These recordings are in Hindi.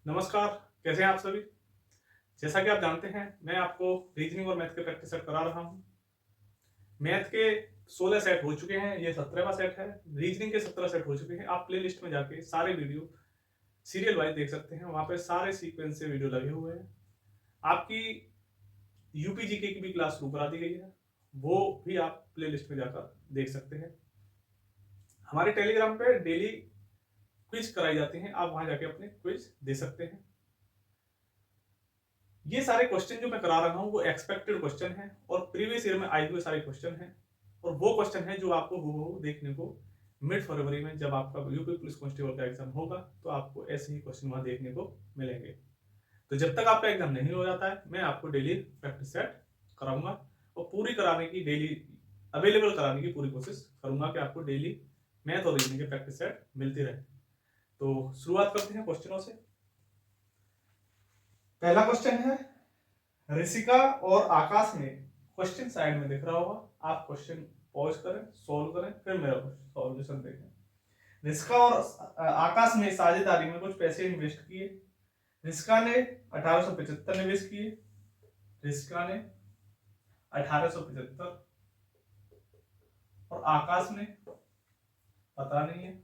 नमस्कार, कैसे हैं आप सभी? जैसा कि आप जानते हैं, मैं आपको रीजनिंग और मैथ के प्रैक्टिस सेट करा रहा हूँ। मैथ के 16 सेट हो चुके हैं, ये 17वां सेट है। रीजनिंग के 17 सेट हो चुके हैं। आप प्लेलिस्ट में जाके सारे वीडियो सीरियल वाइज देख सकते हैं, वहाँ पे सारे सीक्वेंस से वीडियो लगे हुए हैं। आपकी यूपीजीके की भी क्लास शुरू करा दी गई है, वो भी आप प्लेलिस्ट में जाकर देख सकते हैं। हमारे टेलीग्राम पे डेली क्विज कराई जाती हैं, आप वहाँ जाके अपने क्विज दे सकते हैं। ये सारे क्वेश्चन जो मैं करा रहा हूँ वो एक्सपेक्टेड क्वेश्चन है और प्रीवियस ईयर में आए हुए सारे क्वेश्चन हैं, और वो क्वेश्चन है जो आपको हूबहू देखने को मिड फरवरी में जब आपका यूपी पुलिस कांस्टेबल का एग्जाम होगा तो आपको ऐसे ही क्वेश्चन वहां देखने को मिलेंगे। तो जब तक आपका एग्जाम नहीं हो जाता है, मैं आपको डेली प्रैक्टिस सेट कराऊंगा और पूरी कराने की, डेली अवेलेबल कराने की पूरी कोशिश करूंगा कि आपको डेली मैथ और रीजनिंग की प्रैक्टिस सेट मिलती रहे। तो शुरुआत करते हैं क्वेश्चनों से। पहला क्वेश्चन है, ऋषिका और आकाश में, क्वेश्चन साइड में दिख रहा होगा, आप क्वेश्चन पॉज करें, सॉल्व करें, फिर मेरा सॉल्यूशन देखें। ऋषिका और आकाश ने साझेदारी में कुछ पैसे इन्वेस्ट किए। ऋषिका ने 1875 निवेश किए, ऋषिका ने 1875, और आकाश ने पता नहीं है।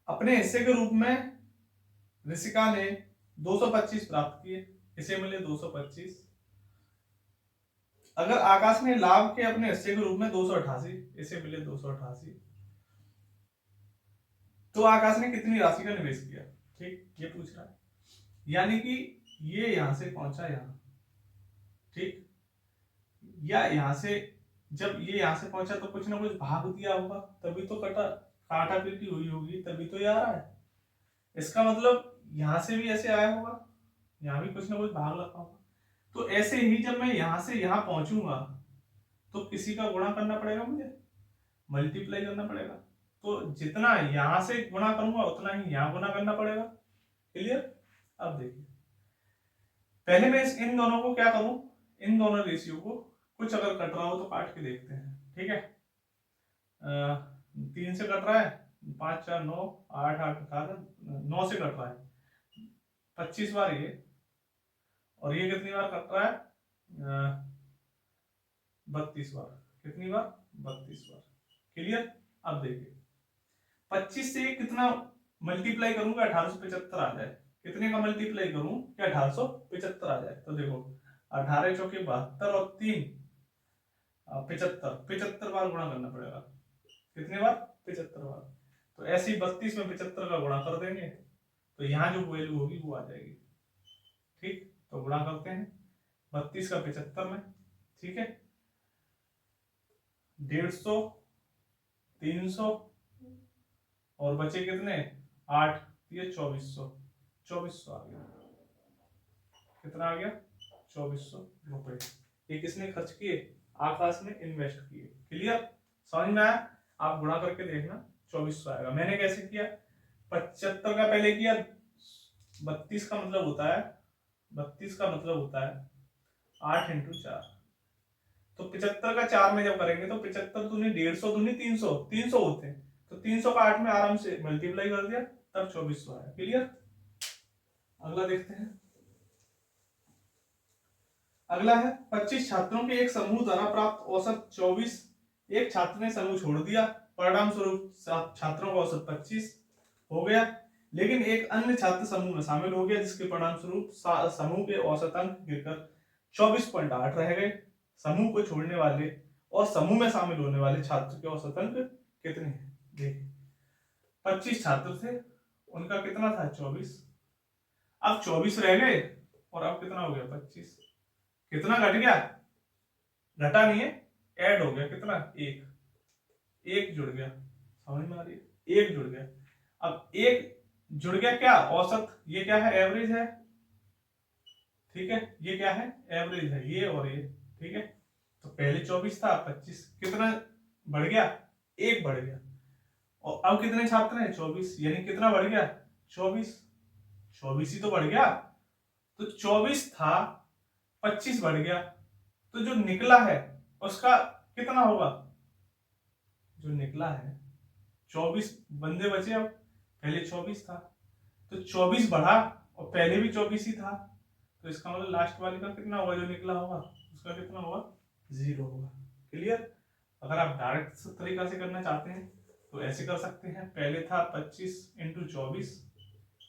अपने हिस्से के रूप में ऋषिका ने 225 प्राप्त किए, इसे मिले 225। अगर आकाश ने लाभ के अपने हिस्से के रूप में 288, इसे मिले 288, तो आकाश ने कितनी राशि का निवेश किया? ठीक, ये पूछ रहा है। यानी कि ये यहां से पहुंचा यहां, ठीक, या यहां से, जब ये यहां से पहुंचा तो कुछ ना कुछ भाग दिया होगा, तभी तो काटा पीटी हुई होगी, तभी तो ये आ रहा है। इसका मतलब यहां से भी ऐसे आया होगा, यहां भी कुछ ना कुछ भाग लगा होगा। तो ऐसे ही जब मैं यहां से यहां पहुंचूंगा तो किसी का गुणा करना पड़ेगा, मुझे मल्टीप्लाई करना पड़ेगा। तो जितना यहां से गुणा करूंगा उतना ही यहां गुणा करना पड़ेगा। क्लियर? अब देखिए, पहले मैं इन दोनों को क्या करूं, इन दोनों रेशियो को कुछ अगर कट रहा हो तो काट के देखते हैं। ठीक है, 3 से कट रहा है, 5 4 9, 8 8 18, 9 से कट रहा है 25 बार ये, और ये कितनी बार कट रहा है? 32 बार। कितनी बार? 32 बार। क्लियर? अब देखिए, 25 से कितना मल्टीप्लाई करूंगा 1875 आ जाए। कितने का मल्टीप्लाई करूं कि 1875 आ जाए? तो देखो, 18 चौके 72 और 3 75, 75 बार गुणा करना पड़ेगा। कितने बार? 75 बार। तो ऐसे ही 32 में 75 का गुणा कर देंगे तो यहाँ जो वैल्यू होगी वो आ जाएगी। ठीक, तो गुणा करते हैं 32 का 75 में। ठीक है, 150, 300, और बचे कितने? 8, ये 2400। 2400 आ गया। कितना आ गया? 2400 रुपए। ये किसने खर्च किए? आकाश ने इन्वेस्ट किए। क्लियर? समझ में आया? आप गुणा करके देखना, 2400 आएगा। मैंने कैसे किया? 75 का पहले किया, 32 का मतलब होता है, 32 का मतलब होता है 8 इंटू 4। तो 75 का 4 में जब करेंगे तो 75 दूनी 150, दूनी 300, 300 होते हैं, तो 300 का 8 में आराम से मल्टीप्लाई कर दिया, तब 2400 आया। क्लियर? अगला देखते हैं। अगला है, 25 छात्रों के एक समूह द्वारा प्राप्त औसत 24। एक छात्र ने समूह छोड़ दिया, परिणाम स्वरूप छात्रों का औसत 25 हो गया, लेकिन एक अन्य छात्र समूह में शामिल हो गया जिसके परिणाम स्वरूप समूह के औसत अंक गिरकर 24.8 रह गए। समूह को छोड़ने वाले और समूह में शामिल होने वाले छात्र के औसत अंक कितने हैं? देखिए, 25 छात्र थे, उनका कितना था? 24। अब 24 रह गए और अब कितना हो गया? 25। कितना घट गया? घटा नहीं है, ऐड हो गया। कितना? एक जुड़ गया। समझ में आ रही है? एक जुड़ गया। अब एक जुड़ गया, क्या? औसत। ये क्या है? एवरेज है। ठीक है, ये क्या है? एवरेज है, ये और ये। ठीक है, तो पहले 24 था, 25। कितना बढ़ गया? एक बढ़ गया। और अब कितने छात्र हैं? 24, यानी कितना बढ़ गया? 24। 24 ही तो बढ़ गया। तो 24 था, 25 बढ़ गया, तो जो निकला है उसका कितना होगा? जो निकला है, 24 बंदे बचे। अब पहले 24 था तो 24 बढ़ा और पहले भी 24 ही था, तो इसका मतलब लास्ट वाले का कितना होगा, जो निकला होगा उसका कितना होगा, 0 होगा। क्लियर। अगर आप डायरेक्ट तरीका से करना चाहते हैं तो ऐसे कर सकते हैं, पहले था 25 इंटू 24,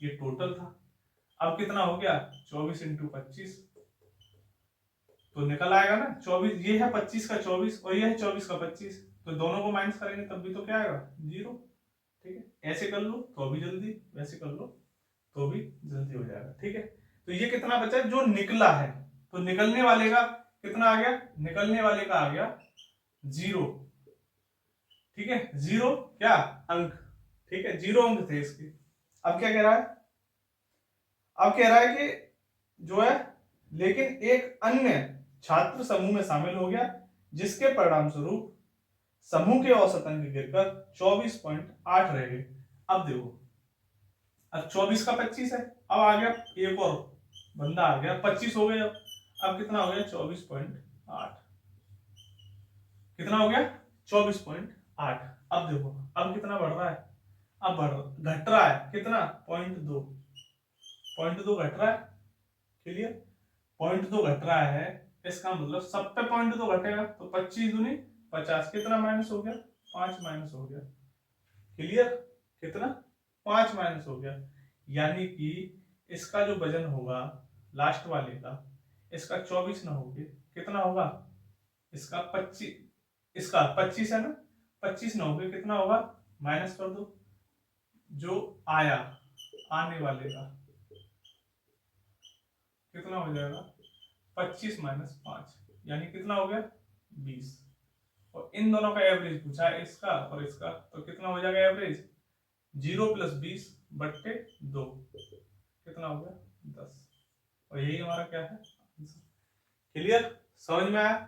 ये टोटल था, अब कितना हो गया 24 इंटू 25, तो निकल आएगा ना 24, ये है 25 का 24 और ये है 24 का 25, तो दोनों को माइनस करेंगे तब भी तो क्या आएगा, 0। ठीक है, ऐसे कर लो तो भी जल्दी, वैसे कर लो तो भी जल्दी हो जाएगा। ठीक है, तो ये कितना बचा जो निकला है, तो निकलने वाले का कितना आ गया, निकलने वाले का आ गया 0। ठीक है, 0 क्या अंक, ठीक है 0 अंक थे इसके। अब क्या कह रहा है, अब कह रहा है कि जो है लेकिन एक अन्य छात्र समूह में शामिल हो गया जिसके परिणाम स्वरूप समूह के औसत अंक गिरकर 24.8 रह गए। अब देखो, अब 24 का 25 है, अब आ गया एक और बंदा आ गया, 25 हो गया, अब कितना हो गया 24.8, कितना हो गया 24.8। अब देखो अब कितना बढ़ रहा है, अब घट रहा है कितना 0.2 घट रहा है। क्लियर, 0.2 घट रहा है, इसका मतलब सब पे 0.2 घटेगा, तो 25 दूनी 50, कितना माइनस हो गया 5 माइनस हो गया। क्लियर, कितना 5 माइनस हो गया, यानी कि इसका जो वजन होगा लास्ट वाले का, इसका 24 ना होके कितना होगा, इसका 25, इसका 25 है ना, 25 ना होके कितना होगा, माइनस कर दो जो आया आने वाले का, कितना हो जाएगा 25 माइनस 5, यानी कितना हो गया 20। और इन दोनों का एवरेज पूछा है, इसका और इसका, तो कितना हो जाएगा एवरेज 0 + 20 बट्टे 2, कितना हो गया 10, और यही हमारा क्या है आंसर। क्लियर, समझ में आया।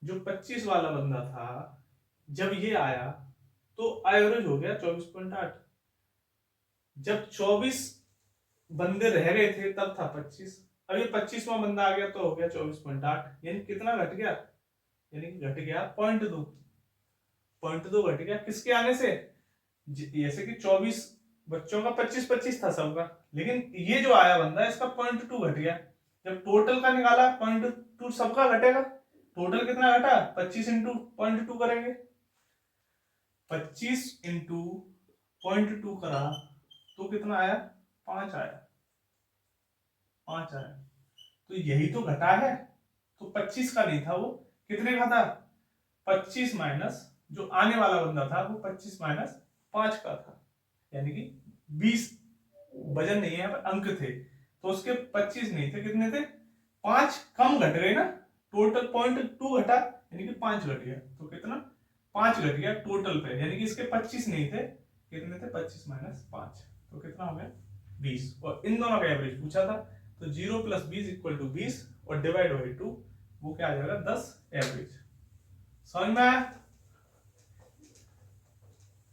जो 25 वाला बंदा था जब ये आया तो एवरेज हो गया 24.8, जब 24 बंदे रह गए थे तब था 25, अब ये 25वां बंदा आ गया तो हो गया 24.8, यानी कितना घट गया, यानी घट गया 0.2, 0.2 घट गया किसके आने से, जैसे कि 24 बच्चों का 25-25 था सबका, लेकिन ये जो आया बंदा इसका 0.2 घट गया, जब टोटल का निकाला 0.2 सबका घटेगा, टोटल कितना घटा 25 इंटू 0.2 करेंगे, 25 इंटू 0.2 करा तो कितना आया 5 आया, 5 आया, तो यही तो घटा है, तो 25 का नहीं था वो, कितने का था 25 माइनस जो आने वाला बंदा था वो 25 माइनस 5 का था, यानी कि 20 वजन नहीं है अंक थे, तो उसके 25 नहीं थे, कितने थे 5 कम घट गए ना, टोटल 0.2 घटा यानी कि 5 घट गया, तो कितना 5 घट गया टोटल पे, यानी कि इसके 25 नहीं थे, कितने थे 25 माइनस 5, तो कितना हो गया 20। और इन दोनों का एवरेज पूछा था, तो 0 + 20 = 20 और डिवाइड बाई 2 वो क्या आ जाएगा 10 एवरेज। समझ में आया।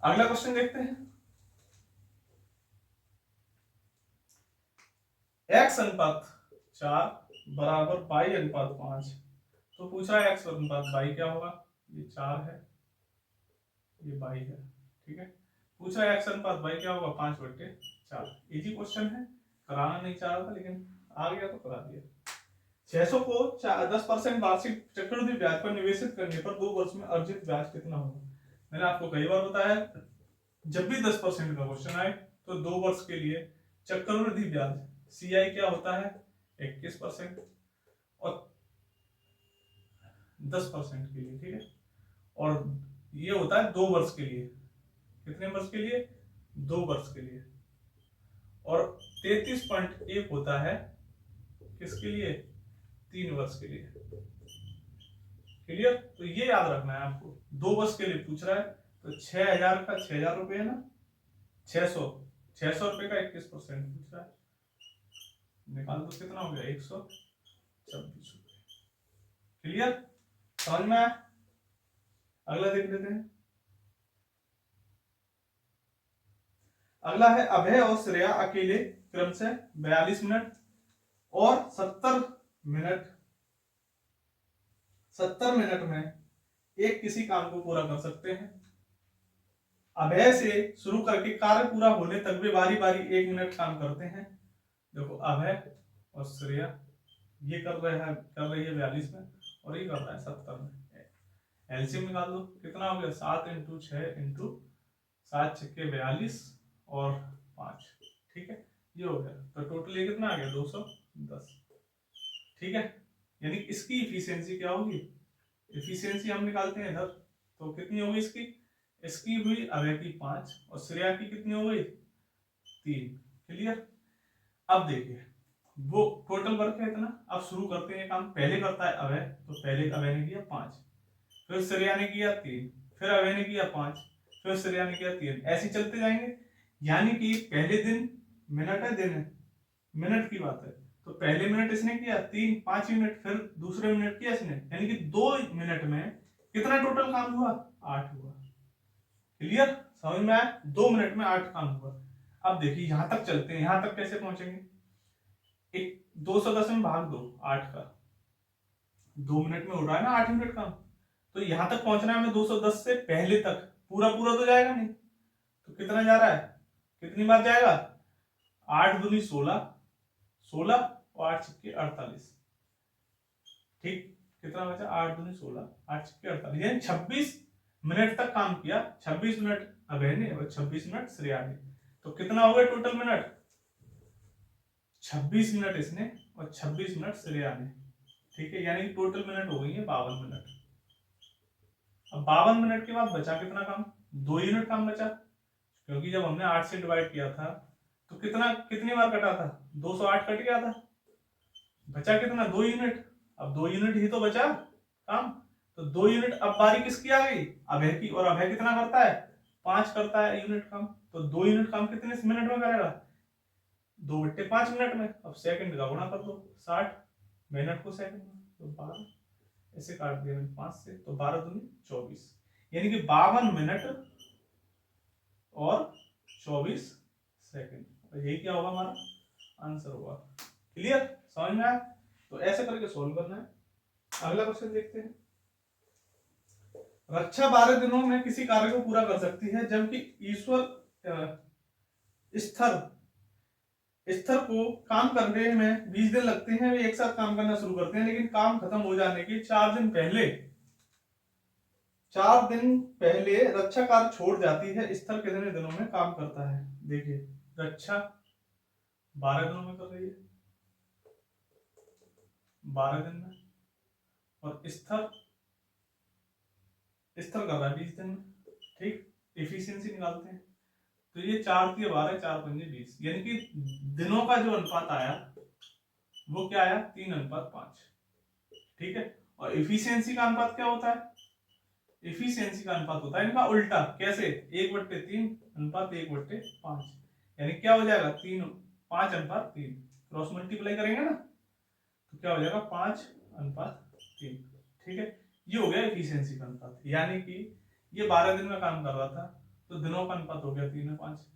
अगला क्वेश्चन देखते हैं, x अनुपात 4 बराबर y अनुपात 5, तो पूछा है x अनुपात y क्या होगा, ये 4 है ये y है, ठीक है, पूछा है x अनुपात y क्या होगा 5/4, इजी क्वेश्चन है, कराना नहीं चाह रहा था लेकिन आ गया तो करा दिया। 600 को 10% वार्षिक चक्रवृद्धि ब्याज पर निवेशित करने पर 2 वर्ष में अर्जित ब्याज कितना होगा। मैंने आपको कई बार बताया जब भी 10% का क्वेश्चन आए तो 2 वर्ष के लिए चक्रवृद्धि ब्याज CI क्या होता है 21% और 10% के लिए, ठीक है, और ये होता है 2 वर्ष के लिए, कितने वर्ष के लिए 2 वर्ष के लिए, और 33.1 होता है किसके लिए 3 वर्ष के लिए। क्लियर, तो ये याद रखना है आपको, 2 वर्ष के लिए पूछ रहा है, तो 6000 का 6000 रुपए है ना, 600 रुपए का 21% पूछ रहा है, निकाल दो कितना हो गया 126 रुपए। क्लियर, समझ में आया। अगला देख लेते हैं, अगला है अभय और श्रेया अकेले क्रमशः 42 मिनट और 70 मिनट में एक किसी काम को पूरा कर सकते हैं। अभय से शुरू करके कार्य पूरा होने तक वे बारी बारी 1 मिनट काम करते हैं। देखो अभय और श्रेया ये कर रही है 42 में और ये कर रहा है 70 में। एलसीएम निकाल दो, कितना हो गया 7 इंटू 6 इंटू 7 छक्के 42 और 5, ठीक है ये हो गया। तो टोटल ये कितना आ गया 210, ठीक है। यानी इसकी इफिशियंसी क्या होगी, इफिशियंसी हम निकालते हैं इधर, तो कितनी होगी इसकी हुई अभय की 5 और श्रेया की कितनी हो गई 3। क्लियर। अब देखिए वो टोटल वर्क है इतना। अब शुरू करते हैं काम, पहले करता है अभय, तो पहले अभय ने किया 5, फिर श्रेया ने किया 3, फिर अभय ने किया 5, फिर श्रेया ने किया 3, ऐसे चलते जाएंगे। यानी कि पहले दिन मिनट है, दिन है, मिनट की बात है, तो पहले मिनट इसने किया 3 5 मिनट, फिर दूसरे मिनट किया इसने, यानी कि 2 मिनट में कितना टोटल काम हुआ 8 हुआ। क्लियर, समझ में आया, 2 मिनट में 8 काम हुआ। अब देखिए यहां तक चलते हैं, यहां तक कैसे पहुंचेंगे, एक 210 में भाग दो 8 का, 2 मिनट में हो रहा है ना 8 मिनट काम, तो यहां तक पहुंचना है हमें 210 से पहले तक, पूरा पूरा तो जाएगा नहीं, तो कितना जा रहा है, कितनी बार जाएगा 8 दूनी 16, 16 और 8 छक्के 48, ठीक, कितना बचा 8 दूनी 16, 8 छक्के 48, यानी 26 मिनट तक काम किया। 26 मिनट अभय ने और 26 मिनट श्रेया ने, तो कितना हो गया टोटल मिनट 26 मिनट इसने और 26 मिनट श्रेया ने, ठीक है, यानी कि टोटल मिनट हो गई है 52 मिनट। अब 52 मिनट के बाद बचा कितना काम, 2 यूनिट काम बचा, क्योंकि जब हमने 8 से डिवाइड किया था तो कितनी बार कटा था, 208 कट गया था, बचा कितना 2 यूनिट। अब 2 यूनिट ही तो बचा काम, तो 2 यूनिट। अब बारी किसकी आ गई, अभय की, और अभय कितना करता है 5 करता है यूनिट काम, तो 2 यूनिट काम कितने मिनट में करेगा 2/5 मिनट में। अब सेकंड का गुणा कर दो 60, मिनट को सेकंड में, तो 12, ऐसे काट दिया मैंने 5 से, तो 12 दूनी 24, यानी कि 52 मिनट और 24 सेकंड, और यही क्या होगा हमारा आंसर होगा। क्लियर, समझ में आया, तो ऐसे करके सोल्व करना है। अगला क्वेश्चन देखते हैं। रक्षा 12 दिनों में किसी कार्य को पूरा कर सकती है, जबकि ईश्वर स्तर को काम करने में 20 दिन लगते हैं। वे एक साथ काम करना शुरू करते हैं, लेकिन काम खत्म हो जाने के 4 दिन पहले रक्षा कार्य छोड़ जाती है। स्तर कितने दिनों में काम करता है, देखिए रक्षा 12 दिनों में कर रही है, 12 दिन में, और स्तर कर रहा है 20 दिन में, ठीक। एफिशिएंसी निकालते हैं, तो ये 4 × 12 4 × 5 20, यानी कि दिनों का जो अनुपात आया वो क्या आया 3:5, ठीक है। और एफिशिएंसी का अनुपात क्या होता है, एफिशिएंसी का अनुपात होता है इनका उल्टा, कैसे 1/3 अनुपात 1/5, यानी क्या हो जाएगा 5:3, क्रॉस मल्टीप्लाई करेंगे ना तो क्या हो जाएगा 5:3, ठीक है। ये हो गया एफिशिएंसी का अनुपात, यानी कि ये 12 दिन में काम कर रहा था, तो दिनों का अनुपात हो गया 3:5,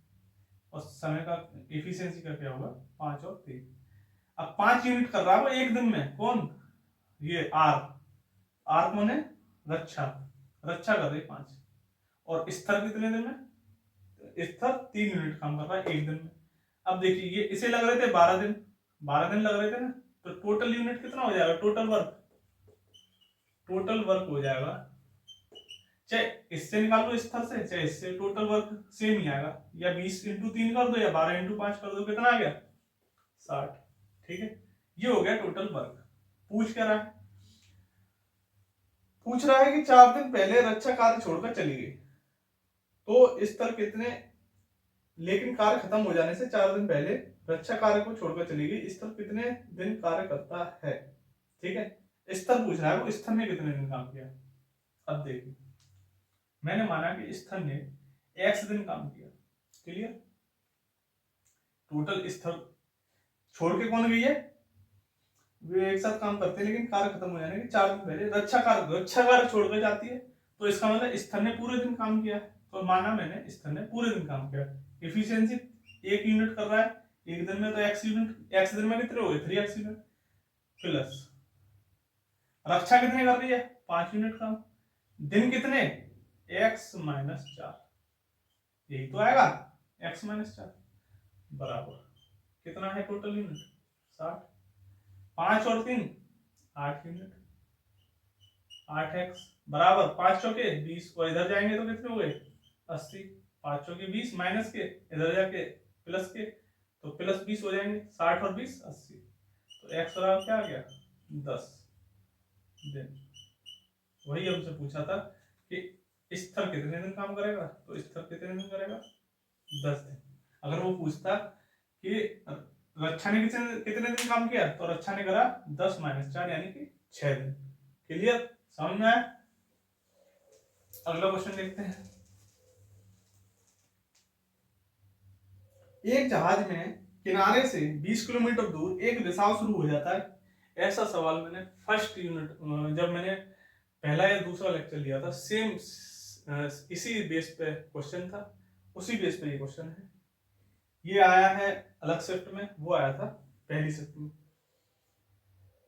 और समय का एफिशिएंसी का क्या होगा 5 और 3। अब 5 यूनिट कर रहा है वो एक दिन में, कौन, ये आर कौन है, रक्षा कर रही 5, और स्तर कितने दिन में, स्तर 3 यूनिट काम कर रहा है एक दिन में। अब देखिए ये इसे लग रहे थे 12 दिन, 12 दिन लग रहे थे ना, तो टोटल यूनिट कितना हो जाएगा, टोटल वर्क हो जाएगा, चाहे इससे निकाल लो स्तर से, चाहे इससे, टोटल वर्क सेम ही आएगा, या 20 × 3 कर दो या 12 × 5 कर दो, कितना आ गया 60, ठीक है। ये हो गया टोटल वर्क। पूछ क्या रहा है, पूछ रहा है कि 4 दिन पहले रक्षा कार्य छोड़कर चली गई, तो स्तर कितने, लेकिन कार्य खत्म हो जाने से 4 दिन पहले रक्षा कार्य को छोड़कर चली गई, स्तर कितने दिन कार्य करता है, ठीक है। स्तर पूछ रहा है वो स्तर ने कितने दिन काम किया। अब देखिए मैंने माना कि स्तर ने x दिन काम किया, क्लियर, टोटल स्तर छोड़ के कौन गई है, वे एक साथ काम करते हैं, लेकिन कार्य खत्म हो जाने के 4 दिन पहले रक्षा कार्य छोड़कर जाती है, तो इसका मतलब स्तर ने पूरे दिन काम किया, तो माना मैंने स्तर ने पूरे दिन काम किया। एफिशिएंसी 1 यूनिट कर रहा है एक दिन में, तो x दिन में कितने हो गए 3x यूनिट, प्लस रक्षा कितने कर रही है 5 यूनिट काम, दिन कितने x - 4, यही तो आएगा x-4 बराबर कितना है टोटल यूनिट 60, 5 और 3 8 यूनिट, 8x बराबर 5 चौके 20 और इधर जाएंगे तो कितने हो गए 80, 5 चौके 20 माइनस के इधर जाके प्लस के तो प्लस 20 हो जाएंगे 60 और 20 80, तो x बराबर क्या आ गया 10 दिन। वही हमसे पूछा था कि स्थिर कितने दिन काम करेगा, तो स्थिर कितने दिन करेगा 10 दिन। अगर वो पूछता कि रक्षा ने कितने दिन काम किया, तो रक्षा ने करा 10-4 यानी कि 6 दिन। क्लियर, समझ में आया। अगला क्वेश्चन देखते हैं। एक जहाज में किनारे से 20 किलोमीटर दूर एक रिसाव शुरू हो जाता है। ऐसा सवाल मैंने फर्स्ट यूनिट जब मैंने पहला या दूसरा लेक्चर लिया था, सेम इसी बेस पे क्वेश्चन था, उसी बेस पे ये क्वेश्चन है। ये आया है अलग शिफ्ट में, वो आया था पहली शिफ्ट में।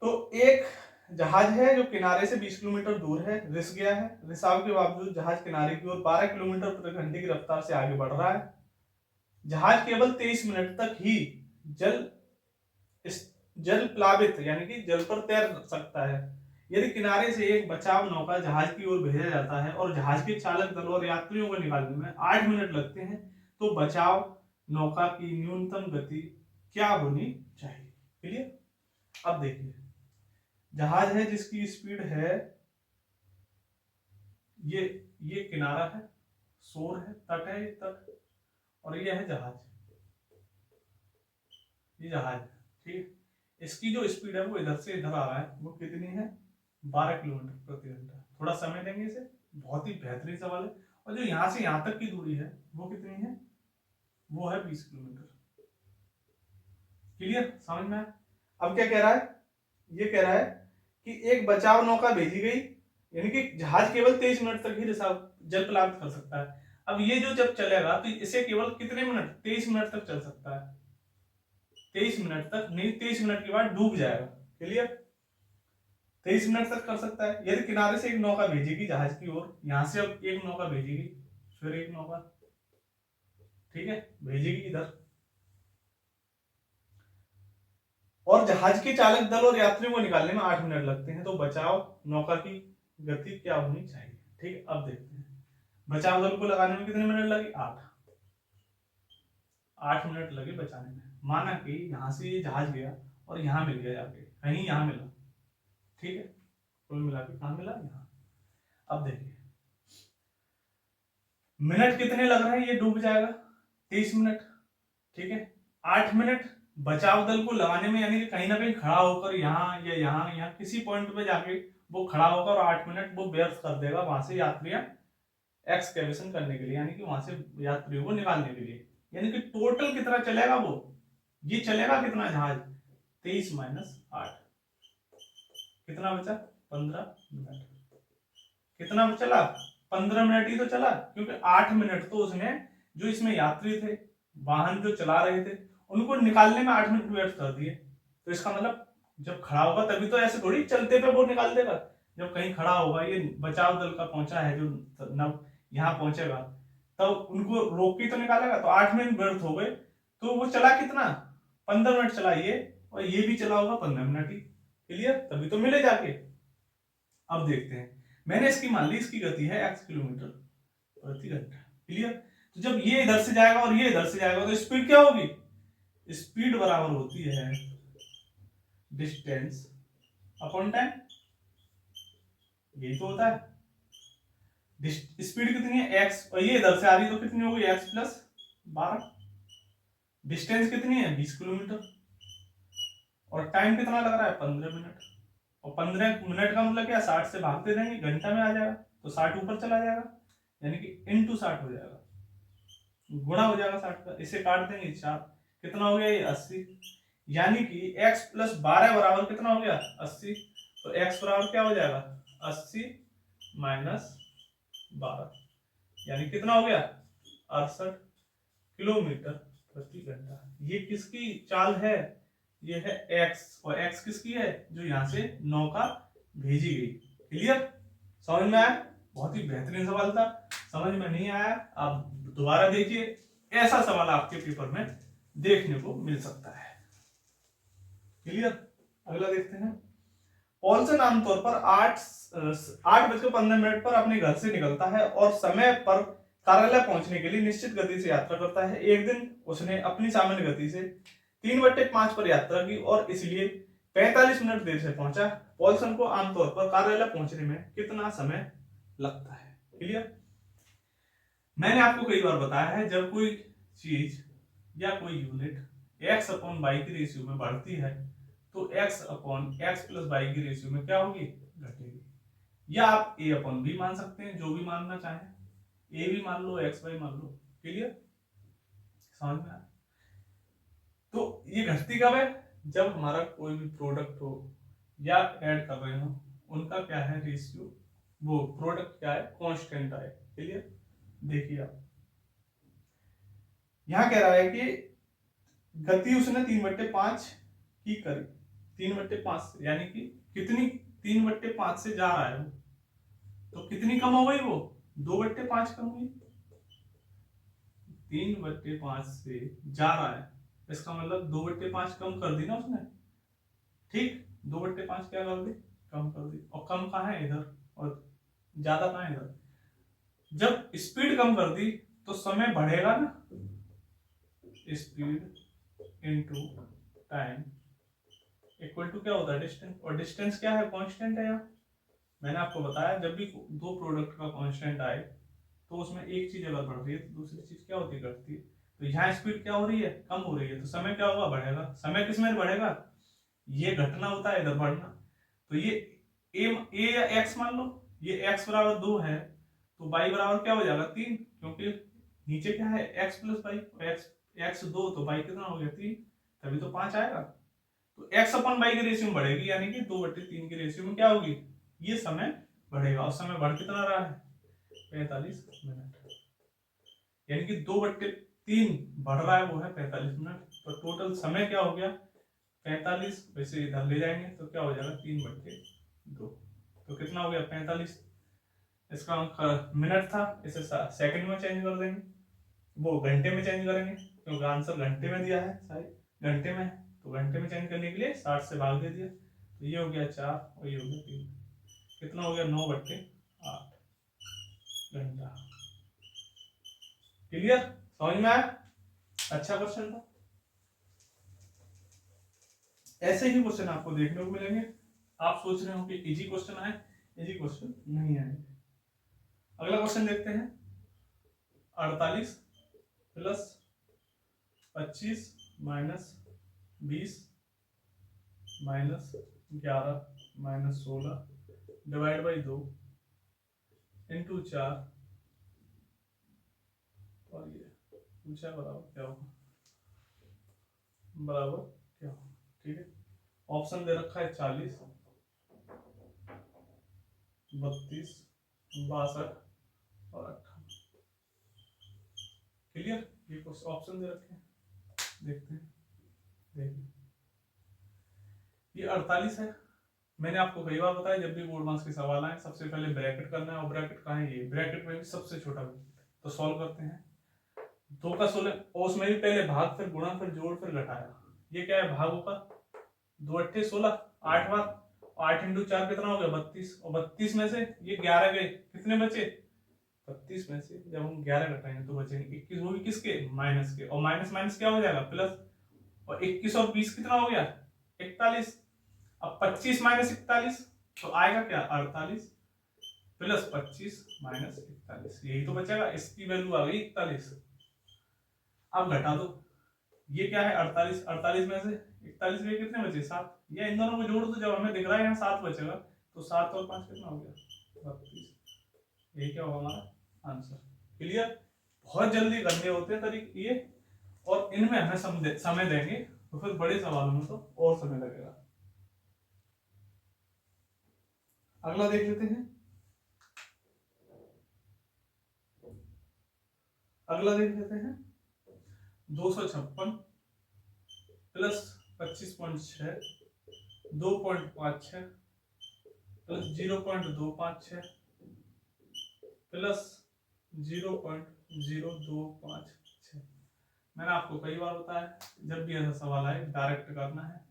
तो एक जहाज है जो किनारे से 20 किलोमीटर दूर है, रिस गया है। रिसाव के बावजूद जहाज किनारे की ओर 12 किलोमीटर प्रति घंटे की रफ्तार से आगे बढ़ रहा है। जहाज केवल 23 मिनट तक ही जल प्लावित यानी कि जल पर तैर सकता है। यदि किनारे से एक बचाव नौका जहाज की ओर भेजा जाता है और जहाज के चालक दल और यात्रियों को निकालने में 8 मिनट लगते हैं, तो बचाव नौका की न्यूनतम गति क्या होनी चाहिए। क्लियर। अब देखिए, जहाज है जिसकी स्पीड है, ये किनारा है, शोर है, तट है, तट, और ये है जहाज, ये जहाज है, ठीक। इसकी जो स्पीड है वो इधर से इधर आ रहा है, वो कितनी है 12 किलोमीटर प्रति घंटा। थोड़ा समय देंगे इसे, बहुत ही बेहतरीन सवाल है। और जो यहाँ से यहाँ तक की दूरी है वो कितनी है, वो है 20 किलोमीटर। क्लियर, समझ में। अब क्या कह रहा है, ये कह रहा है कि एक बचाव नौका भेजी गई, यानी कि जहाज केवल 23 मिनट तक ही रिसाव जल प्लावित कर सकता है। अब ये जो जब चलेगा तो इसे केवल कितने मिनट, 23 मिनट तक चल सकता है। 23 मिनट तक नहीं, 23 मिनट के बाद डूब जाएगा। क्लियर, 23 मिनट तक कर सकता है। यदि किनारे से एक नौका भेजेगी जहाज की ओर, यहां से अब एक नौका भेजेगी, फिर एक नौका, ठीक है, भेजेगी इधर, और जहाज के चालक दल और यात्रियों को निकालने में 8 मिनट लगते हैं, तो बचाव नौका की गति क्या होनी चाहिए। ठीक, अब देखते हैं बचाव दल को लगाने में कितने मिनट लगे, 8 मिनट लगे बचाने में। माना कि यहां से ये जहाज गया और यहां मिल गया, जाके कहीं यहां मिला, ठीक है, कुल मिला के कहां मिला, यहाँ। अब देखिए मिनट कितने लग रहे हैं, ये डूब जाएगा 23 मिनट, ठीक है। 8 मिनट बचाव दल को लगाने में, यानी कि कहीं ना कहीं खड़ा होकर यहाँ या यहाँ किसी पॉइंट पे जाके वो खड़ा होकर 8 मिनट वो व्यर्थ कर देगा वहां से यात्रियां एक्सकेवेशन करने के लिए, यानी कि वहां से यात्रियों को निकालने के लिए। यानी कि टोटल कितना चलेगा वो, ये चलेगा कितना जहाज, 23 माइनस 8, कितना बचा 15 मिनट। कितना चला 15 मिनट ही तो चला, क्योंकि 8 मिनट तो उसने, जो इसमें यात्री थे, वाहन जो चला रहे थे, उनको निकालने में 8 मिनट वेस्ट कर दिए। तो इसका मतलब जब खड़ा होगा तभी तो, ऐसे थोड़ी चलते पे वो निकाल देगा। जब कहीं खड़ा होगा, ये बचाव दल का पहुंचा है जो नव यहाँ पहुंचेगा, तब उनको रोक के तो निकालेगा। तो 8 मिनट व्यर्थ हो गए, तो वो चला कितना 15 मिनट चला ये, और ये भी चला होगा 15 मिनट ही। क्लियर, तभी तो मिले जाके। अब देखते हैं, मैंने इसकी मान ली, इसकी गति है x किलोमीटर प्रति घंटा। क्लियर, तो जब ये इधर से जाएगा और ये इधर से जाएगा तो स्पीड क्या होगी, स्पीड बराबर होती है डिस्टेंस अपॉन टाइम, यही तो होता है। स्पीड कितनी है x, और ये इधर से आ रही तो कितनी होगी x प्लस 12। डिस्टेंस कितनी है 20 किलोमीटर, और टाइम कितना लग रहा है 15 मिनट। और 15 मिनट का मतलब क्या, 60 से भागते रहेंगे, घंटा में आ जाएगा, तो 60 ऊपर चला जाएगा, यानी कि इंटू 60 हो जाएगा, गुणा हो जाएगा 60 का। इसे काट देंगे 4, कितना हो गया ये 80, यानी कि x प्लस 12 बराबर कितना हो गया 80। तो x बराबर क्या हो जाएगा 80 माइनस 12, यानी कितना हो गया 68 किलोमीटर प्रति घंटा। ये किसकी चाल है, ये है x, और x किसकी है, जो यहाँ से नौका भेजी गई। क्लियर, समझ में आया। बहुत ही बेहतरीन सवाल था। समझ में नहीं आया आप दोबारा देखिए, ऐसा सवाल आपके पेपर में देखने को मिल सकता है। क्लियर। अगला देखते हैं। पॉल्सन आमतौर पर 8:15 पर अपने घर से निकलता है और समय पर कार्यालय पहुंचने के लिए निश्चित गति से यात्रा करता है। एक दिन उसने अपनी सामान्य गति से 3/5 पर यात्रा की और इसलिए 45 मिनट देर से पहुंचा। पॉल्सन को आमतौर पर कार्यालय पहुंचने में कितना समय लगता है? क्लियर। मैंने आपको कई बार बताया है, जब कोई चीज या कोई यूनिट x/y की रेशियो में बढ़ती है तो x/x + y की रेशियो में क्या होगी? घटेगी। या आप a/b मान सकते हैं, जो भी मानना चाहें, a भी मान लो, xy मान लो। क्लियर, समझ में आया? तो ये घटती कब है? जब हमारा कोई भी प्रोडक्ट हो या ऐड कर रहे हो, उनका क्या है रेशियो, वो प्रोडक्ट क्या है, कांस्टेंट आए। क्लियर। देखिए आप यहां कह रहा है कि गति उसने 3/5 की करी, 3/5 से, यानी कि कितनी 3/5 से जा रहा है वो, तो कितनी कम हो गई वो? 2/5 कम हुई। 3/5 से जा रहा है, इसका मतलब 2/5 कम कर दी ना उसने। ठीक, 2/5 क्या कर दी? कम कर दी। और कम कहाँ है? इधर। और ज्यादा कहाँ है? इधर। जब स्पीड कम कर दी तो समय बढ़ेगा ना, speed into time equal to क्या होता है? डिस्टेंस। और डिस्टेंस क्या है? कांस्टेंट है। यहाँ मैंने आपको बताया, जब भी दो प्रोडक्ट का कांस्टेंट आए तो उसमें एक चीज अगर बढ़ रही है तो दूसरी चीज क्या होती है? घटती है। तो यहाँ स्पीड क्या हो रही है? कम हो रही है, तो समय क्या होगा? बढ़ेगा। समय किस में बढ़ेगा? ये घटना होता है, इधर बढ़ना। तो ये ए या एक्स मान लो, ये x बराबर 2 है तो y बराबर क्या हो जाएगा? 3, क्योंकि नीचे क्या है? x + y, x 2 तो y कितना हो गया? 3, तभी तो 5 आएगा। तो x/y की रेशियो में बढ़ेगी, यानी कि 2/3 की रेशियो में क्या होगी? ये समय बढ़ेगा। और समय बढ़ कितना रहा है? 45 मिनट, यानी कि 2/3 बढ़ रहा है, वो है 45 मिनट। तो टोटल समय क्या हो गया? 45। वैसे इधर ले जाएंगे तो क्या हो जाएगा? 3/2। तो कितना हो गया? 45। इसका मिनट था, इसे सेकंड में चेंज कर देंगे, वो घंटे में चेंज करेंगे, क्योंकि आंसर घंटे में दिया है, शायद घंटे में। तो घंटे में चेंज करने के लिए 60 से भाग दे दिया, तो ये हो गया 4 और ये हो गया 3। कितना हो गया? 9/8 घंटा। क्लियर, समझ में आया? अच्छा क्वेश्चन था। ऐसे ही क्वेश्चन आपको देखने को मिलेंगे। आप सोच रहे हो कि इजी क्वेश्चन आए, इजी क्वेश्चन नहीं आएंगे। अगला क्वेश्चन देखते हैं। 48 + 25 - 20 - 11 - 16 डिवाइड बाई 2 इंटू 4 और ये पूछा बराबर क्या होगा? बराबर क्या होगा? ठीक है, ऑप्शन दे रखा है 40, 32, 62 और 58। क्लियर, ये कुछ ऑप्शन दे रखे हैं, देखते हैं। देखिए ये 48 है। मैंने आपको कई बार बताया, जब भी बोर्ड मार्क्स के सवाल आए सबसे पहले ब्रैकेट करना है। और ब्रैकेट कहाँ है? ये ब्रैकेट में भी सबसे छोटा ब्रैकेट। तो सॉल्व करते हैं। 2 का 16 और उसमें भी पहले भाग, फिर गुणा, फिर जोड़, फिर घटाया। ये क्या है? भागों का। 2 8 16, 8 बार। 8 × 4 कितना हो गया? 32। और 32 में से ये 11 गए, कितने बचे? 32 में से जब हम 11 घटाएंगे तो बचेंगे 21। वो भी किसके? माइनस के। और माइनस माइनस क्या हो जाएगा? प्लस। और 21 और 20 कितना हो गया? 41। अब 25 - 41 तो आएगा क्या? 48 प्लस 25 - 41, यही तो बचेगा। इसकी वैल्यू आ गई 41। अब घटा दो, ये क्या है? 48। 48 में से 41 में कितने बचे? 7। ये इन दोनों को जोड़ दो, जब हमें दिख रहा है यहाँ 7 बचेगा, तो 7 और 5 कितना हो गया? 32। यही क्या होगा हमारा आंसर। क्लियर, बहुत जल्दी करने होते हैं तरीके ये, और इनमें हमें समय देंगे तो फिर बड़े सवालों में तो और समय लगेगा। अगला देख लेते हैं। अगला देख लेते हैं। 256 प्लस 25.6 2.56 प्लस 0.256 प्लस 0 2 5 6। मैंने आपको कई बार बताया जब भी ऐसा सवाल आए डायरेक्ट करना है।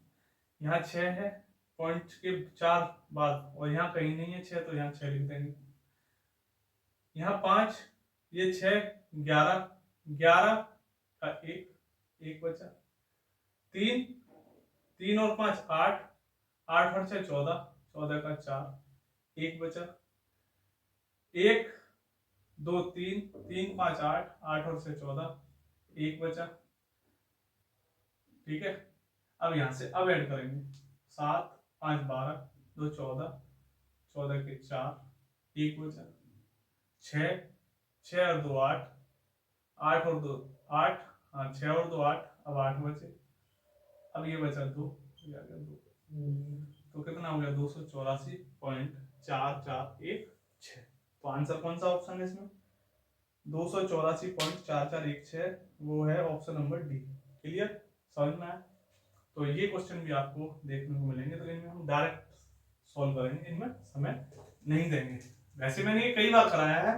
यहाँ 6 है पॉइंट के 4 बाद, और यहाँ कहीं नहीं है 6 तो यहाँ 6 लिख देंगे। यहाँ 5, ये 6 11, 11 का 1 बचा। 3 3 और 5 8, 8 और 6 14, 14 का 4, 1 बचा। 1 2 3, 3 5 8, 8 और 6 14, 1 बचा। ठीक है, अब यहां से अब ऐड करेंगे। 7 5 12, 2 14, 14 के 4, 1 बचा। 6 6 और 2 8, 8 और 2 8, हाँ 6 और 2 8, अब 8 बचे। अब ये बचा 2, ये आ गया 2, तो कितना हो गया 284.441 तो आंसर कौन सा ऑप्शन है इसमें 284.4416, वो है ऑप्शन नंबर डी। क्लियर, समझ में आया। तो ये क्वेश्चन भी आपको देखने को मिलेंगे, तो इनमें हम डायरेक्ट सॉल्व करेंगे, इनमें समय नहीं देंगे। वैसे मैंने ये कई बार कराया है,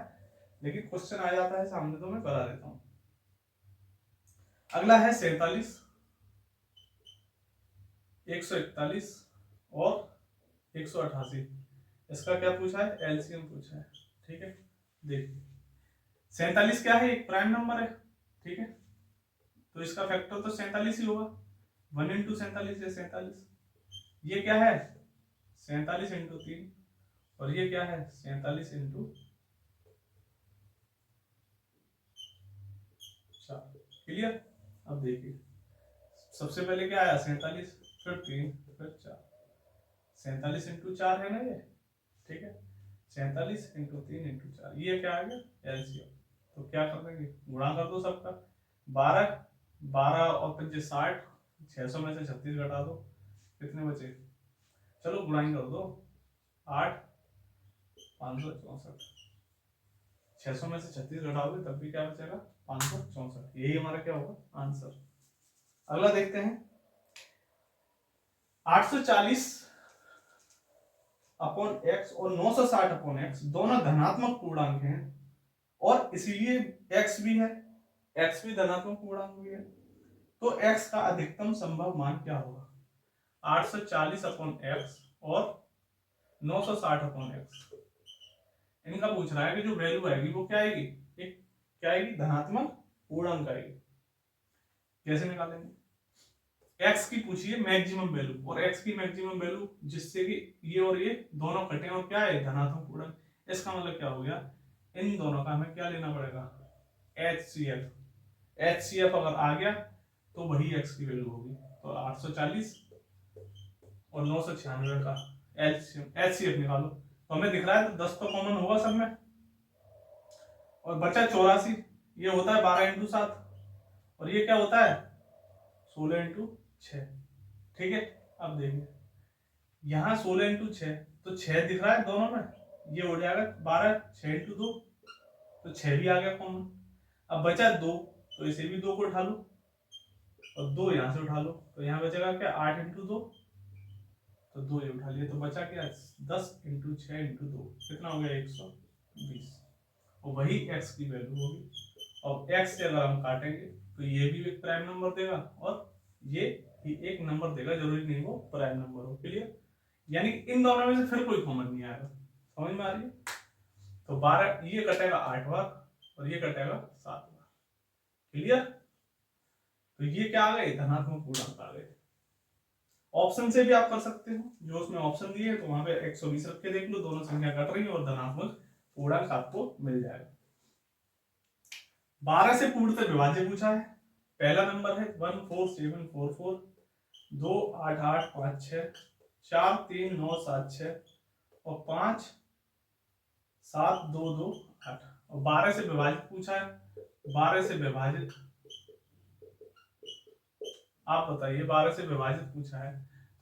लेकिन क्वेश्चन आ जाता है सामने तो मैं करा देता हूं। अगला है 47, 141 और 188। इसका क्या पूछा है, एलसीएम पूछा है। ठीक है, देखिए 47 क्या है, एक प्राइम नंबर है। ठीक है, तो इसका फैक्टर तो 47 ही होगा। 1 इंटू 47 है 47। ये क्या है 47 इंटू 3, और ये क्या है 47 इंटू 4। क्लियर, अब देखिए सबसे पहले क्या आया 47, फिर 3, फिर 4। 47 इंटू 4 है ना ये। ठीक है, 47 इंटू 3 इंटू 4, ये क्या आ गया एलसीएम। तो क्या कर देंगे, गुणा कर दो सबका। 12 12 और 5 60, 600 में से 36 घटा दो, कितने बचे, चलो गुणाई कर दो। 8 564, 600 में से 36 घटाओगे तब भी क्या बचेगा 564। यही हमारा क्या होगा आंसर। अगला देखते हैं 840 अपॉन एक्स और 960 अपॉन एक्स दोनों धनात्मक पूर्णांक हैं, और इसीलिए x भी है, x भी धनात्मक पूर्णांक भी है। तो x का अधिकतम संभव मान क्या होगा, 840 अपॉन एक्स और 960 अपॉन एक्स। इनका पूछ रहा है कि जो वैल्यू आएगी वो क्या आएगी, एक क्या आएगी धनात्मक पूर्णांक आएगी। कैसे निकालेंगे, x की पूछिए मैक्सिमम वैल्यू, और x की मैक्सिमम वैल्यू जिससे कि ये और ये दोनों कटे और क्या है धनात्मक पूर्णांक। इसका मतलब क्या हो गया, इन दोनों का हमें क्या लेना पड़ेगा HCF। HCF अगर आ गया तो वही x की वैल्यू होगी। तो 840 और 996 का HCF निकालो, तो हमें दिख रहा है तो 10 तो कॉमन होगा सब में, और बचा 84। ये होता है 12 इंटू 7, और ये क्या होता है 16 इंटू 6। ठीक है, अब देखिए यहाँ 16 इंटू 6, तो 6 दिख रहा है दोनों में, ये हो जाएगा 12, 6 इंटू 2, तो 6 भी आ गया कॉमन। अब बचा 2, तो इसे भी 2 को उठा लो, और 2 यहाँ से उठा लो, तो यहाँ बचेगा क्या 8 इंटू 2, तो 2 ये उठा लिया, तो बचा क्या 10 इंटू 6 इंटू 2, कितना हो गया 120, और वही x की वैल्यू होगी। और x से अगर हम काटेंगे तो ये भी एक प्राइम नंबर देगा, और ये भी एक नंबर देगा, जरूरी नहीं वो प्राइम नंबर हो। क्लियर, यानी इन दोनों में से फिर कोई कॉमन नहीं आएगा। समझ में आ रही है, तो 12 ये कटेगा 8 बार, और ये कटेगा 7 बार। क्लियर, तो ये क्या आ गए धनात्मक पूर्णांक आ गए। ऑप्शन से भी आप कर सकते हो, जो उसमें ऑप्शन दिए तो वहां पे 120 रख के देख लो, दोनों संख्या कट रही है और धनात्मक पूर्णांक आपको मिल जाएगा। 12 से पूर्णतः विभाज्य पूछा है। पहला नंबर है 14744, 2 8 8 5 6, 4 3 9 7 6, और 5 7 2 2 8, और 12 से विभाजित पूछा है। 12 से विभाजित आप बताइए, 12 से विभाजित पूछा है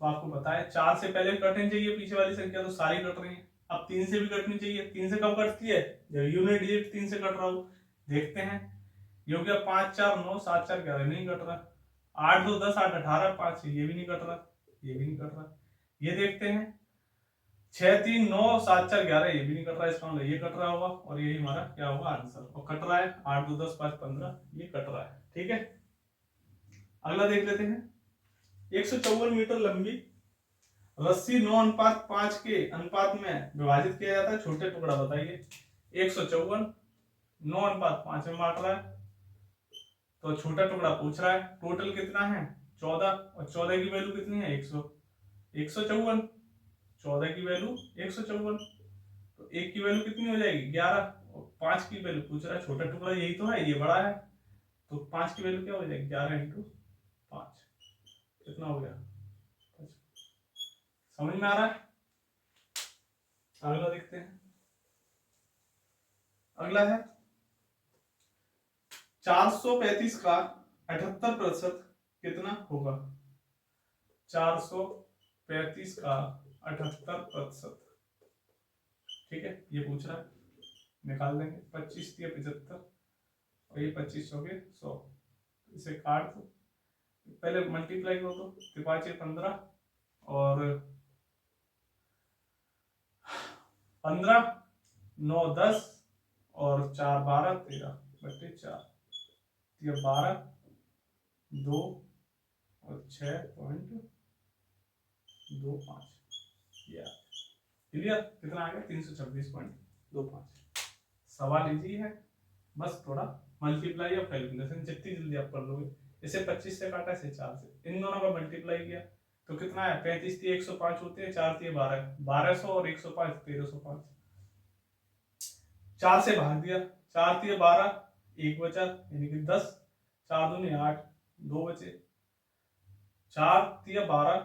तो आपको पता है 4 से पहले कटनी चाहिए पीछे वाली संख्या, तो सारी कट रही है। अब 3 से भी कटनी चाहिए, 3 से कब कटती है जब यूनिट डिजिट 3 से कट रहा हो। देखते हैं, ये हो गया 5 4 9 7 4 11, नहीं कट रहा। 8 2 10 8 18 5, ये भी नहीं कट रहा, ये भी नहीं कट रहा। ये देखते हैं 6 3 9 7 4 11, ये भी नहीं कट रहा है, इसका मतलब ये कट रहा होगा और यही हमारा क्या होगा आंसर। और कट रहा है 8 2 10 5 15, ये कट रहा है। ठीक है, अगला देख लेते हैं। 154 मीटर लंबी रस्सी 9:5 के अनुपात में विभाजित किया जाता है, छोटे टुकड़ा बताइए। 154 9:5 में बांट रहा है, तो छोटा टुकड़ा पूछ रहा है। टोटल कितना है 14, और 14 की वैल्यू कितनी है 154, 14 की वैल्यू 154, तो 1 की वैल्यू कितनी हो जाएगी 11, और 5 की वैल्यू पूछ रहा है। छोटा टुकड़ा यही तो है, ये बड़ा है, तो 5 की वैल्यू क्या हो जाएगी 11 × 5, कितना हो गया। समझ में आ रहा है। अगला देखते हैं। अगला है 435 का 78% कितना होगा। 435 का 78%, ठीक है, ये पूछ रहा है, निकाल देंगे। 25 × 75 और ये 25 हो गए 100, इसे काट दो, पहले मल्टीप्लाई करो तो 5 × 15 और 15 9 10 और 4 12 13 बटे 4, ये 12 2 और 6.25, क्लियर। कितना आ गया 326.25। सवाल इजी है, बस थोड़ा मल्टीप्लाई और कैलकुलेशन जितनी जल्दी आप कर लोगे। इसे 25 से काटा, इसे 4 से, इन दोनों का मल्टीप्लाई किया तो कितना है 35 × 105 होते हैं, 4 × 12 1200 और 105 1305, 4 से भाग दिया, 4 × 12 1 बचा यानी कि 10, 4 दूनी 8 2 बचे, 4 × 12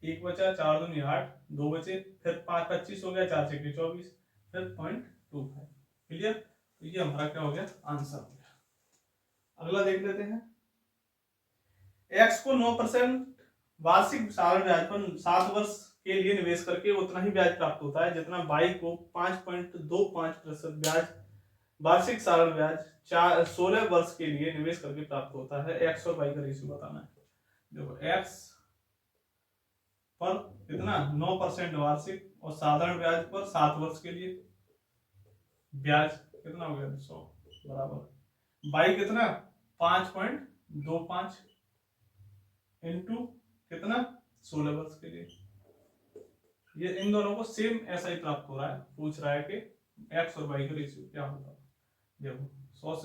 1 बचा, 4 दूनी 8 2 बचे, फिर 5 25 हो गया, 4 × 6 24, फिर 0.25, क्लियर। तो ये हमारा क्या हो गया आंसर हो गया। अगला देख लेते हैं। x को 9% वार्षिक साधारण ब्याज पर 7 वर्ष के लिए निवेश करके उतना ही ब्याज प्राप्त होता है जितना y को 5.25% ब्याज वार्षिक साधारण ब्याज 16 वर्ष के लिए निवेश करके प्राप्त होता है। x और y का रेशियो बताना है। देखो x पर कितना 9% वार्षिक और साधारण ब्याज पर 7 वर्ष के लिए ब्याज कितना हो गया 100 बराबर y कितना 5.25 इंटू कितना 16 वर्ष के लिए। ये इन दोनों को सेम ऐसा ही प्राप्त हो रहा है, पूछ रहा है कि x और y का रेशियो क्या होगा। देखो 100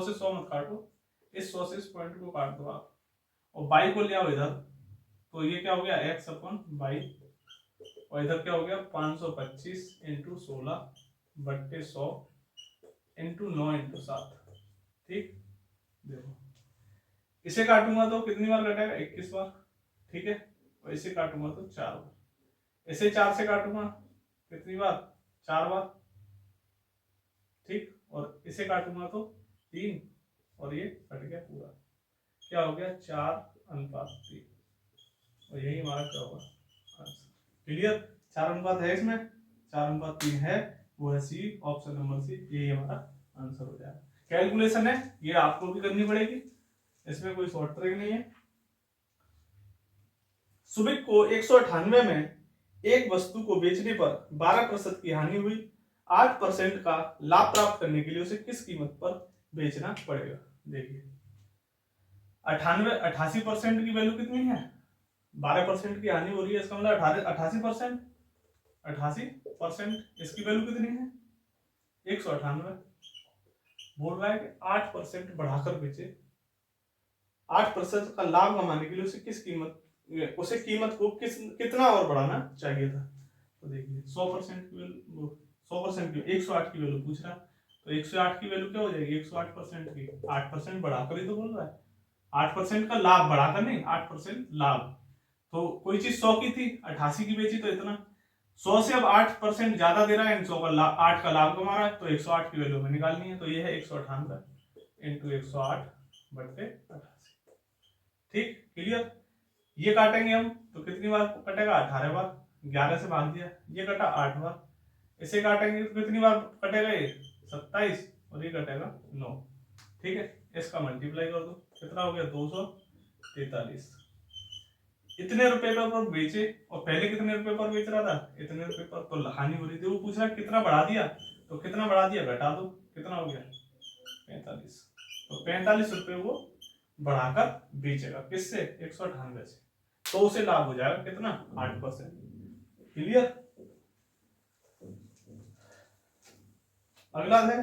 से 100 मत काटो, इस 100 से इस पॉइंट को काट दो आप, और y को ले आओ इधर, तो ये क्या हो गया x/y, और इधर क्या हो गया 525 × 16 बट्टे 100 × 9 × 7, ठीक। देखो इसे काटूंगा तो कितनी बार कटेगा 21 बार, ठीक है, और इसे काटूंगा तो 4 बार, इसे 4 से काटूंगा कितनी बार 4 बार, ठीक, और इसे काटूंगा तो 3, और ये कट गया पूरा, क्या हो गया 4:3, और यही हमारा क्या होगा आंसर। क्लियर, 4:3 है इसमें, 4:3 है, वो है सी, ऑप्शन नंबर सी, यही हमारा आंसर हो जाएगा। कैलकुलेशन है ये आपको भी करनी पड़ेगी, इसमें कोई शॉर्ट ट्रिक नहीं है। सुबिक को 198 में एक वस्तु को बेचने पर 12% की हानि हुई, 8% का लाभ प्राप्त करने के लिए उसे किस कीमत पर बेचना पड़ेगा। देखिए 88% की वैल्यू कितनी है, 12% की हानि हो रही है, इसका मतलब 88%, 88%, इसकी वैल्यू कितनी है 198, बोल रहा है कि 8% बढ़ाकर बेचे, 8% का लाभ कमाने के लिए उसे कीमत को कितना और बढ़ाना चाहिए था। तो देखिए 100% की वैल्यू 100% की 108 की वैल्यू पूछ रहा है, तो 108 की वैल्यू क्या हो जाएगी 108% की 8% बढ़ाकर ही तो बोल रहा है, 8% का लाभ बढ़ाकर नहीं, 8% लाभ। तो कोई चीज 100 की थी 88 की बेची, तो इतना 100 से अब 8% ज्यादा दे रहा है, 100 का 8 का लाभ कमा रहा है, तो 108 की वैल्यू में निकालनी है, तो ये है 198 × 108 बटे 88, ठीक, क्लियर। ये काटेंगे हम तो कितनी बार कटेगा 18 बार, 11 से भाग दिया, ये कटा 8 बार, इसे काटेंगे तो कितनी बार कटेगा ये 27, और ये कटेगा 9, ठीक है। इसका मल्टीप्लाई कर दो, कितना हो गया 243। कितने रुपए पर बेचे और पहले कितने रुपए पर बेच रहा था, इतने रुपए पर, तो हानि हो रही थी। वो पूछ रहा कितना बढ़ा दिया, तो कितना बढ़ा दिया घटा दो, कितना हो गया 45। तो 45 रुपए वो बढ़ाकर बेचेगा, किससे 198 से, तो उसे लाभ हो जाएगा कितना 8%। क्लियर। अगला है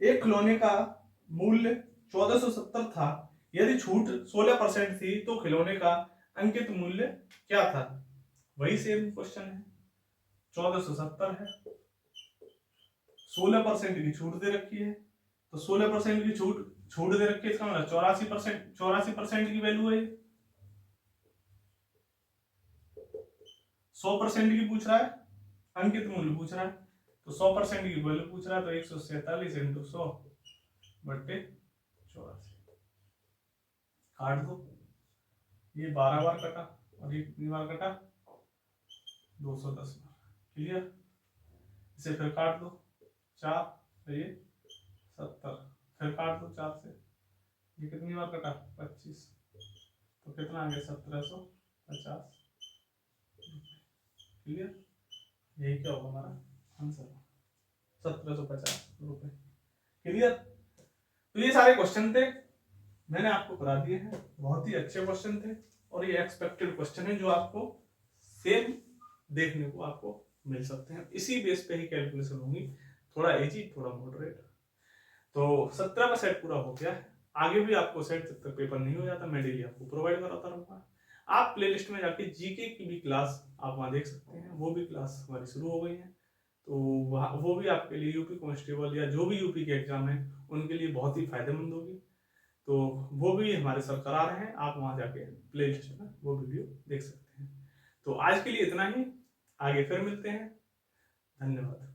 एक खिलौने का मूल्य 1470 था, यदि छूट 16% थी तो खिलौने का अंकित मूल्य क्या था। वही सेम क्वेश्चन है, 1470 है, 16% की छूट दे रखी है, तो 16% की छूट दे रखी है, इसका मतलब 84% की वैल्यू है। 100% की पूछ रहा है, अंकित मूल्य पूछ रहा है, तो 100% की वैल्यू पूछ रहा है, तो 147 इंटू 100 बट्टे 84 काट दो। ये 12 बार कटा और ये कितनी बार कटा 210 बार। क्लियर। इसे फिर काट दो 4, तो ये 70, फिर काट दो 4 से, ये कितनी बार कटा 25, तो कितना आ गया 1750। क्लियर। यही क्या होगा हमारा आंसर, 1750 रुपए। क्लियर। तो ये सारे क्वेश्चन थे, मैंने आपको करा दिए हैं, बहुत ही अच्छे क्वेश्चन थे और ये एक्सपेक्टेड क्वेश्चन है जो आपको सेम देखने को आपको मिल सकते हैं। इसी बेस पे ही कैलकुलेशन होगी, थोड़ा इजी थोड़ा मॉडरेट। तो 17 का सेट पूरा हो गया है, आगे भी आपको सेट जब तक पेपर नहीं हो जाता मैं डेली आपको प्रोवाइड कराता रहूंगा। आप प्लेलिस्ट में जाके जीके की भी क्लास आप वहाँ देख सकते हैं, वो भी क्लास हमारी शुरू हो गई है, तो वो भी आपके लिए यूपी कांस्टेबल या जो भी यूपी के एग्जाम है उनके लिए बहुत ही फायदेमंद होगी। तो वो भी हमारे सर करा रहे हैं, आप वहाँ जाके प्ले लिस्ट में वो वीडियो देख सकते हैं। तो आज के लिए इतना ही, आगे फिर मिलते हैं, धन्यवाद।